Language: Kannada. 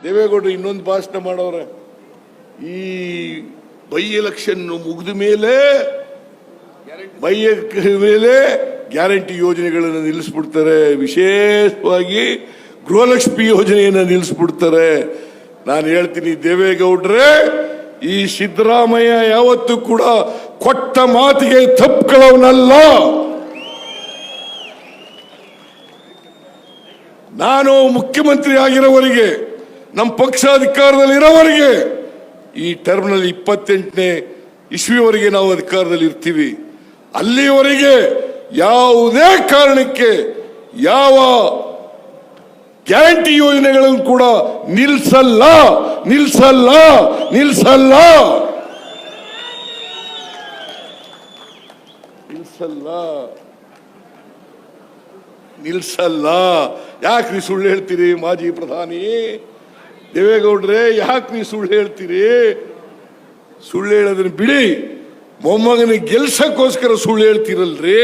ದೇವೇಗೌಡರು ಇನ್ನೊಂದು ಭಾಷಣ ಮಾಡೋರೆ. ಈ ಬೈ ಎಲೆಕ್ಷನ್ ಮುಗಿದ ಮೇಲೆ ಗ್ಯಾರಂಟಿ ಯೋಜನೆಗಳನ್ನು ನಿಲ್ಲಿಸ್ಬಿಡ್ತಾರೆ, ವಿಶೇಷವಾಗಿ ಗೃಹಲಕ್ಷ್ಮಿ ಯೋಜನೆಯನ್ನು ನಿಲ್ಲಿಸ್ಬಿಡ್ತಾರೆ. ನಾನು ಹೇಳ್ತೀನಿ ದೇವೇಗೌಡ್ರೆ, ಈ ಸಿದ್ದರಾಮಯ್ಯ ಯಾವತ್ತೂ ಕೂಡ ಕೊಟ್ಟ ಮಾತಿಗೆ ತಪ್ಪುಗಳವನಲ್ಲ. ನಾನು ಮುಖ್ಯಮಂತ್ರಿ ಆಗಿರೋವರೆಗೆ, ನಮ್ಮ ಪಕ್ಷ ಅಧಿಕಾರದಲ್ಲಿರೋವರೆಗೆ, ಈ ಟರ್ಮ್ನಲ್ಲಿ 28ನೇ ಇಸ್ವಿವರೆಗೆ ನಾವು ಅಧಿಕಾರದಲ್ಲಿ ಇರ್ತೀವಿ. ಅಲ್ಲಿವರೆಗೆ ಯಾವುದೇ ಕಾರಣಕ್ಕೆ ಯಾವ ಗ್ಯಾರಂಟಿ ಯೋಜನೆಗಳನ್ನು ಕೂಡ ನಿಲ್ಲಿಸಲ್ಲ ನಿಲ್ಲಿಸಲ್ಲ ನಿಲ್ಲಿಸಲ್ಲ ನಿಲ್ಲಿಸಲ್ಲ ನಿಲ್ಲಿಸಲ್ಲ. ಯಾಕ್ರಿ ಸುಳ್ಳು ಹೇಳ್ತೀರಿ ಮಾಜಿ ಪ್ರಧಾನಿ ದೇವೇಗೌಡ್ರೆ? ಯಾಕ್ರಿ ಸುಳ್ಳು ಹೇಳ್ತೀರಿ? ಸುಳ್ಳು ಹೇಳೋದನ್ನ ಬಿಡಿ, ಮೊಮ್ಮಗನ ಗೆಲ್ಸಕ್ಕೋಸ್ಕರ ಸುಳ್ಳು ಹೇಳ್ತೀರಲ್ರಿ.